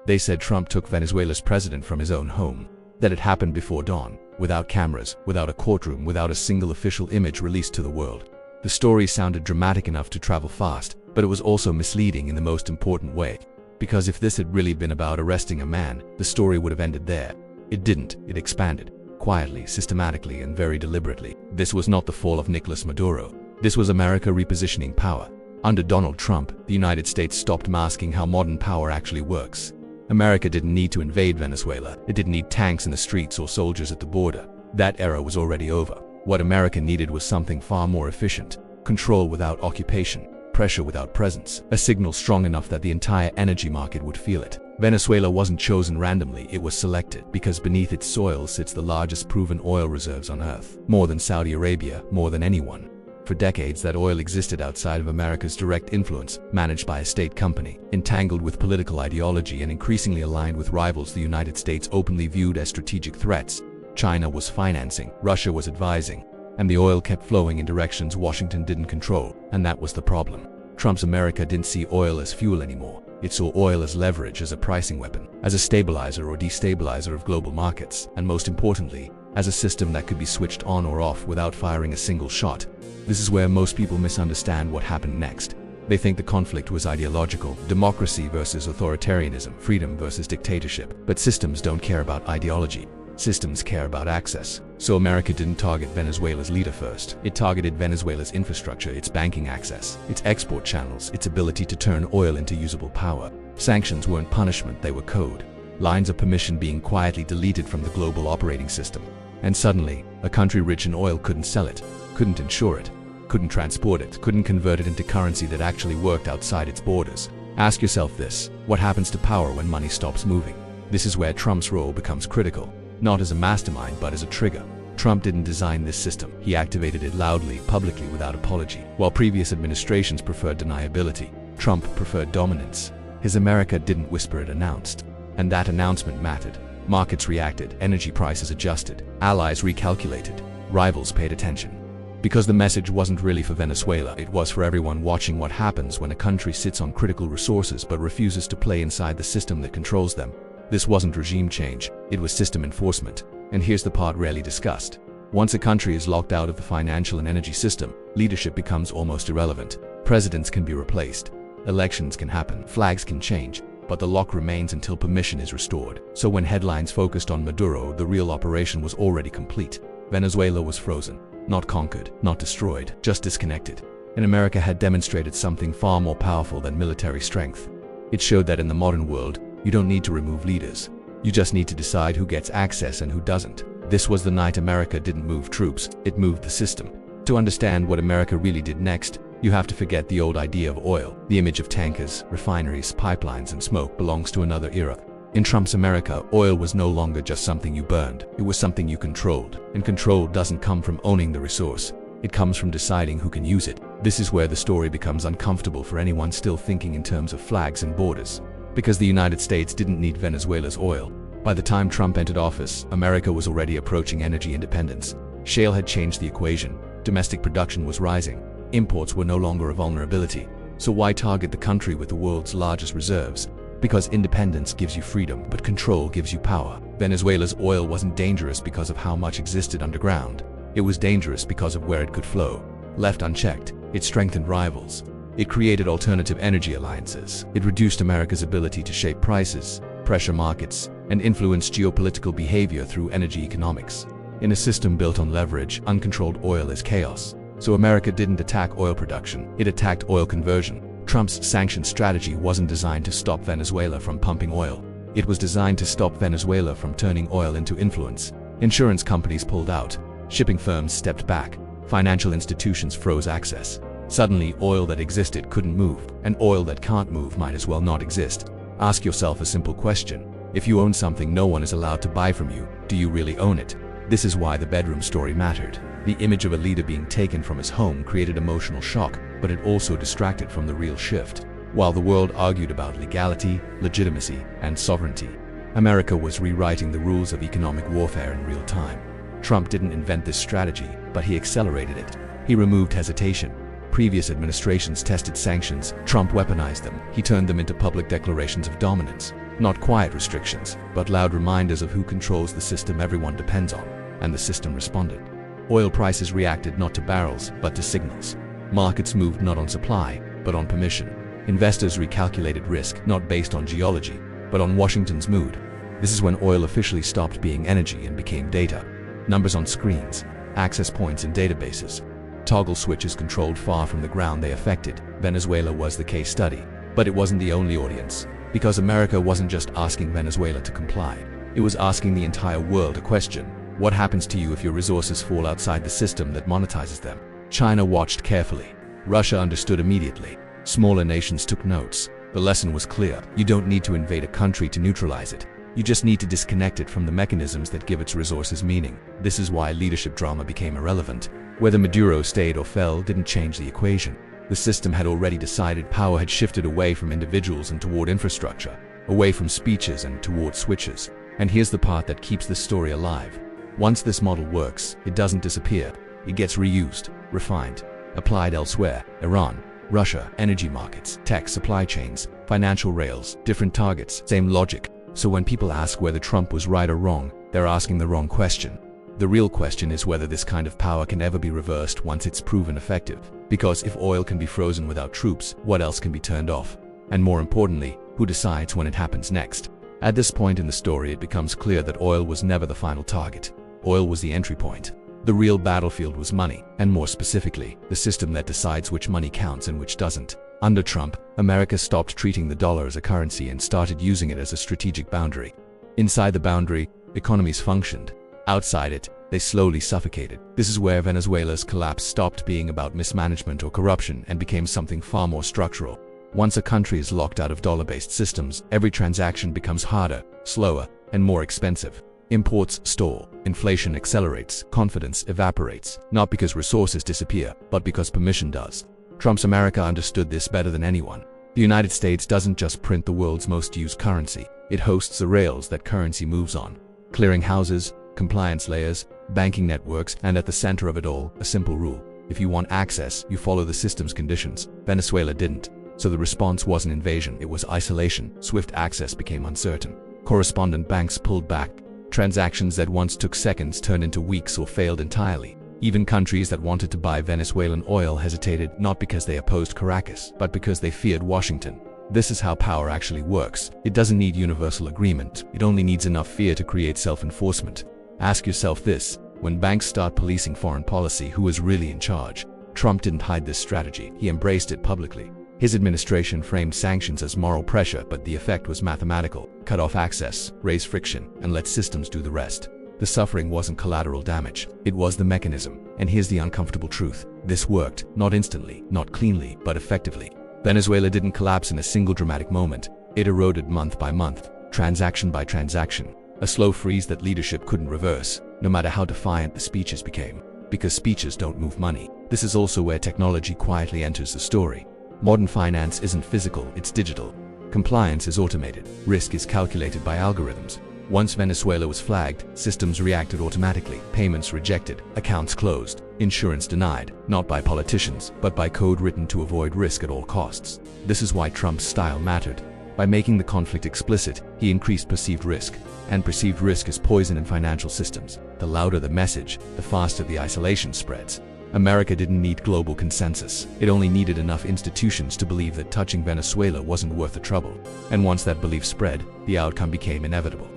They said Trump took Venezuela's president from his own home, that it happened before dawn, without cameras, without a courtroom, without a single official image released to the world. The story sounded dramatic enough to travel fast, but it was also misleading in the most important way. Because if this had really been about arresting a man, the story would have ended there. It didn't. It expanded. Quietly, systematically, and very deliberately. This was not the fall of Nicolas Maduro. This was America repositioning power. Under Donald Trump, the United States stopped masking how modern power actually works. America didn't need to invade Venezuela. It didn't need tanks in the streets or soldiers at the border. That era was already over. What America needed was something far more efficient. Control without occupation. Pressure without presence. A signal strong enough that the entire energy market would feel it. Venezuela wasn't chosen randomly, it was selected because beneath its soil sits the largest proven oil reserves on Earth. More than Saudi Arabia, more than anyone. For decades, that oil existed outside of America's direct influence, managed by a state company, entangled with political ideology and increasingly aligned with rivals the United States openly viewed as strategic threats. China was financing, Russia was advising, and the oil kept flowing in directions Washington didn't control, and that was the problem. Trump's America didn't see oil as fuel anymore. It saw oil as leverage, as a pricing weapon, as a stabilizer or destabilizer of global markets, and most importantly, as a system that could be switched on or off without firing a single shot. This is where most people misunderstand what happened next. They think the conflict was ideological, democracy versus authoritarianism, freedom versus dictatorship. But systems don't care about ideology. Systems care about access. So America didn't target Venezuela's leader first. It targeted Venezuela's infrastructure, its banking access, its export channels, its ability to turn oil into usable power. Sanctions weren't punishment, they were code. Lines of permission being quietly deleted from the global operating system. And suddenly, a country rich in oil couldn't sell it, couldn't insure it, couldn't transport it, couldn't convert it into currency that actually worked outside its borders. Ask yourself this: what happens to power when money stops moving? This is where Trump's role becomes critical. Not as a mastermind, but as a trigger. Trump didn't design this system. He activated it loudly, publicly, without apology. While previous administrations preferred deniability, Trump preferred dominance. His America didn't whisper, it announced. And that announcement mattered. Markets reacted, energy prices adjusted, allies recalculated, rivals paid attention. Because the message wasn't really for Venezuela, it was for everyone watching what happens when a country sits on critical resources but refuses to play inside the system that controls them. This wasn't regime change, it was system enforcement. And here's the part rarely discussed. Once a country is locked out of the financial and energy system, leadership becomes almost irrelevant. Presidents can be replaced, elections can happen, flags can change, but the lock remains until permission is restored. So when headlines focused on Maduro, the real operation was already complete. Venezuela was frozen, not conquered, not destroyed, just disconnected. And America had demonstrated something far more powerful than military strength. It showed that in the modern world, you don't need to remove leaders. You just need to decide who gets access and who doesn't. This was the night America didn't move troops, it moved the system. To understand what America really did next, you have to forget the old idea of oil. The image of tankers, refineries, pipelines, and smoke belongs to another era. In Trump's America, oil was no longer just something you burned. It was something you controlled. And control doesn't come from owning the resource. It comes from deciding who can use it. This is where the story becomes uncomfortable for anyone still thinking in terms of flags and borders. Because the United States didn't need Venezuela's oil. By the time Trump entered office, America was already approaching energy independence. Shale had changed the equation. Domestic production was rising. Imports were no longer a vulnerability. So why target the country with the world's largest reserves? Because independence gives you freedom, but control gives you power. Venezuela's oil wasn't dangerous because of how much existed underground. It was dangerous because of where it could flow. Left unchecked, it strengthened rivals. It created alternative energy alliances. It reduced America's ability to shape prices, pressure markets, and influence geopolitical behavior through energy economics. In a system built on leverage, uncontrolled oil is chaos. So America didn't attack oil production, it attacked oil conversion. Trump's sanction strategy wasn't designed to stop Venezuela from pumping oil. It was designed to stop Venezuela from turning oil into influence. Insurance companies pulled out, shipping firms stepped back, financial institutions froze access. Suddenly, oil that existed couldn't move, and oil that can't move might as well not exist. Ask yourself a simple question. If you own something no one is allowed to buy from you, do you really own it? This is why the bedroom story mattered. The image of a leader being taken from his home created emotional shock, but it also distracted from the real shift. While the world argued about legality, legitimacy, and sovereignty, America was rewriting the rules of economic warfare in real time. Trump didn't invent this strategy, but he accelerated it. He removed hesitation. Previous administrations tested sanctions. Trump weaponized them. He turned them into public declarations of dominance. Not quiet restrictions, but loud reminders of who controls the system everyone depends on. And the system responded. Oil prices reacted not to barrels, but to signals. Markets moved not on supply, but on permission. Investors recalculated risk not based on geology, but on Washington's mood. This is when oil officially stopped being energy and became data. Numbers on screens, access points in databases, toggle switches controlled far from the ground they affected. Venezuela was the case study. But it wasn't the only audience, because America wasn't just asking Venezuela to comply. It was asking the entire world a question. What happens to you if your resources fall outside the system that monetizes them? China watched carefully. Russia understood immediately. Smaller nations took notes. The lesson was clear. You don't need to invade a country to neutralize it. You just need to disconnect it from the mechanisms that give its resources meaning. This is why leadership drama became irrelevant. Whether Maduro stayed or fell didn't change the equation. The system had already decided. Power had shifted away from individuals and toward infrastructure, away from speeches and toward switches. And here's the part that keeps this story alive. Once this model works, it doesn't disappear. It gets reused, refined, applied elsewhere. Iran, Russia, energy markets, tech supply chains, financial rails, different targets, same logic. So when people ask whether Trump was right or wrong, they're asking the wrong question. The real question is whether this kind of power can ever be reversed once it's proven effective. Because if oil can be frozen without troops, what else can be turned off? And more importantly, who decides when it happens next? At this point in the story, it becomes clear that oil was never the final target. Oil was the entry point. The real battlefield was money, and more specifically, the system that decides which money counts and which doesn't. Under Trump, America stopped treating the dollar as a currency and started using it as a strategic boundary. Inside the boundary, economies functioned. Outside it, they slowly suffocated. This is where Venezuela's collapse stopped being about mismanagement or corruption and became something far more structural. Once a country is locked out of dollar-based systems, every transaction becomes harder, slower, and more expensive. Imports stall, inflation accelerates, confidence evaporates, not because resources disappear, but because permission does. Trump's America understood this better than anyone. The United States doesn't just print the world's most used currency, it hosts the rails that currency moves on. Clearing houses, compliance layers, banking networks, and at the center of it all, a simple rule. If you want access, you follow the system's conditions. Venezuela didn't. So the response wasn't invasion, it was isolation. Swift access became uncertain. Correspondent banks pulled back. Transactions that once took seconds turned into weeks or failed entirely. Even countries that wanted to buy Venezuelan oil hesitated, not because they opposed Caracas, but because they feared Washington. This is how power actually works. It doesn't need universal agreement. It only needs enough fear to create self-enforcement. Ask yourself this: when banks start policing foreign policy, who is really in charge? Trump didn't hide this strategy. He embraced it publicly. His administration framed sanctions as moral pressure, but the effect was mathematical. Cut off access, raise friction, and let systems do the rest. The suffering wasn't collateral damage. It was the mechanism. And here's the uncomfortable truth. This worked, not instantly, not cleanly, but effectively. Venezuela didn't collapse in a single dramatic moment. It eroded month by month, transaction by transaction. A slow freeze that leadership couldn't reverse, no matter how defiant the speeches became. Because speeches don't move money. This is also where technology quietly enters the story. Modern finance isn't physical, it's digital. Compliance is automated. Risk is calculated by algorithms. Once Venezuela was flagged, systems reacted automatically. Payments rejected, accounts closed, insurance denied, not by politicians, but by code written to avoid risk at all costs. This is why Trump's style mattered. By making the conflict explicit, he increased perceived risk. And perceived risk is poison in financial systems. The louder the message, the faster the isolation spreads. America didn't need global consensus. It only needed enough institutions to believe that touching Venezuela wasn't worth the trouble. And once that belief spread, the outcome became inevitable.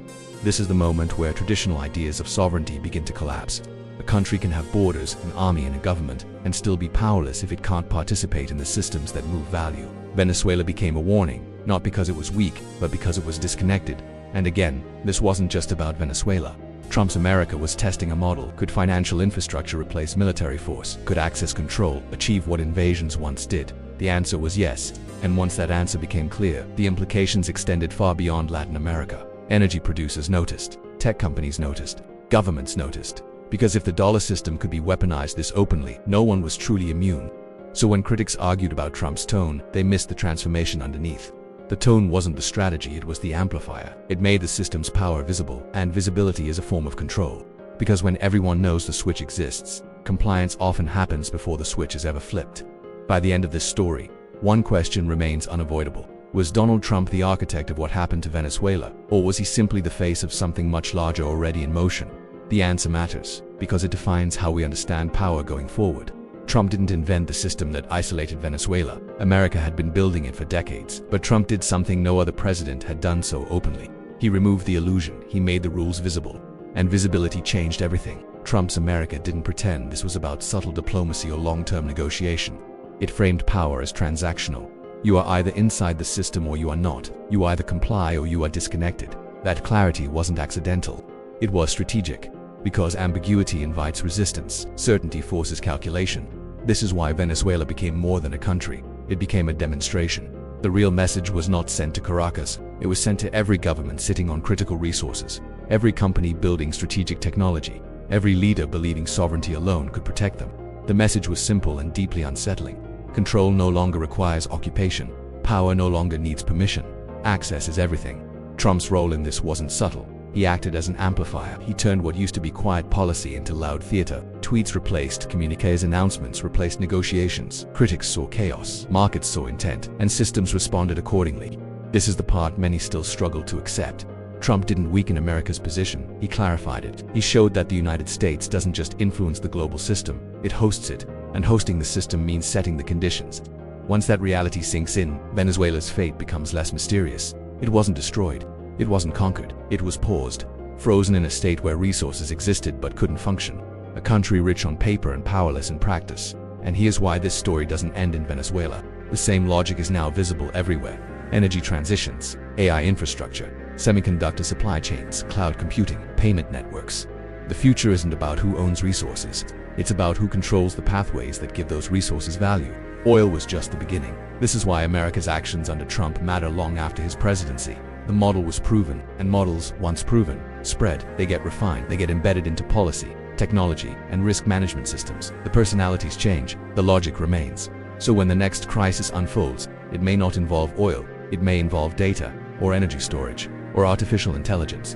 This is the moment where traditional ideas of sovereignty begin to collapse. A country can have borders, an army, and a government, and still be powerless if it can't participate in the systems that move value. Venezuela became a warning, not because it was weak, but because it was disconnected. And again, this wasn't just about Venezuela. Trump's America was testing a model. Could financial infrastructure replace military force? Could access control achieve what invasions once did? The answer was yes. And once that answer became clear, the implications extended far beyond Latin America. Energy producers noticed. Tech companies noticed. Governments noticed. Because if the dollar system could be weaponized this openly, no one was truly immune. So when critics argued about Trump's tone, they missed the transformation underneath. The tone wasn't the strategy, it was the amplifier. It made the system's power visible, and visibility is a form of control. Because when everyone knows the switch exists, compliance often happens before the switch is ever flipped. By the end of this story, one question remains unavoidable. Was Donald Trump the architect of what happened to Venezuela, or was he simply the face of something much larger already in motion? The answer matters, because it defines how we understand power going forward. Trump didn't invent the system that isolated Venezuela. America had been building it for decades, but Trump did something no other president had done so openly. He removed the illusion, he made the rules visible, and visibility changed everything. Trump's America didn't pretend this was about subtle diplomacy or long-term negotiation. It framed power as transactional. You are either inside the system or you are not. You either comply or you are disconnected. That clarity wasn't accidental. It was strategic. Because ambiguity invites resistance, certainty forces calculation. This is why Venezuela became more than a country. It became a demonstration. The real message was not sent to Caracas. It was sent to every government sitting on critical resources, every company building strategic technology, every leader believing sovereignty alone could protect them. The message was simple and deeply unsettling. Control no longer requires occupation. Power no longer needs permission. Access is everything. Trump's role in this wasn't subtle. He acted as an amplifier. He turned what used to be quiet policy into loud theater. Tweets replaced communiques, announcements replaced negotiations. Critics saw chaos, markets saw intent, and systems responded accordingly. This is the part many still struggle to accept. Trump didn't weaken America's position, he clarified it. He showed that the United States doesn't just influence the global system, it hosts it, and hosting the system means setting the conditions. Once that reality sinks in, Venezuela's fate becomes less mysterious. It wasn't destroyed. It wasn't conquered, it was paused, frozen in a state where resources existed but couldn't function. A country rich on paper and powerless in practice. And here's why this story doesn't end in Venezuela. The same logic is now visible everywhere. Energy transitions, AI infrastructure, semiconductor supply chains, cloud computing, payment networks. The future isn't about who owns resources. It's about who controls the pathways that give those resources value. Oil was just the beginning. This is why America's actions under Trump matter long after his presidency. The model was proven, and models, once proven, spread. They get refined, they get embedded into policy, technology, and risk management systems. The personalities change, the logic remains. So when the next crisis unfolds, it may not involve oil, it may involve data, or energy storage, or artificial intelligence,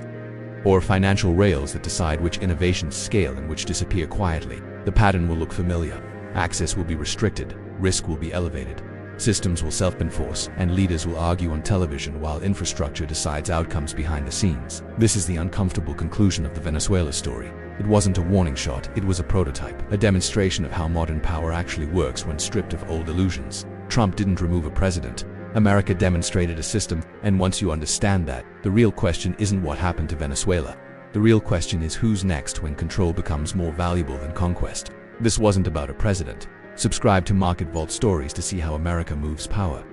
or financial rails that decide which innovations scale and which disappear quietly. The pattern will look familiar. Access will be restricted, risk will be elevated. Systems will self-enforce, and leaders will argue on television while infrastructure decides outcomes behind the scenes. This is the uncomfortable conclusion of the Venezuela story. It wasn't a warning shot, it was a prototype, a demonstration of how modern power actually works when stripped of old illusions. Trump didn't remove a president. America demonstrated a system, and once you understand that, the real question isn't what happened to Venezuela. The real question is who's next when control becomes more valuable than conquest. This wasn't about a president. Subscribe to MarketVault Stories to see how America moves power.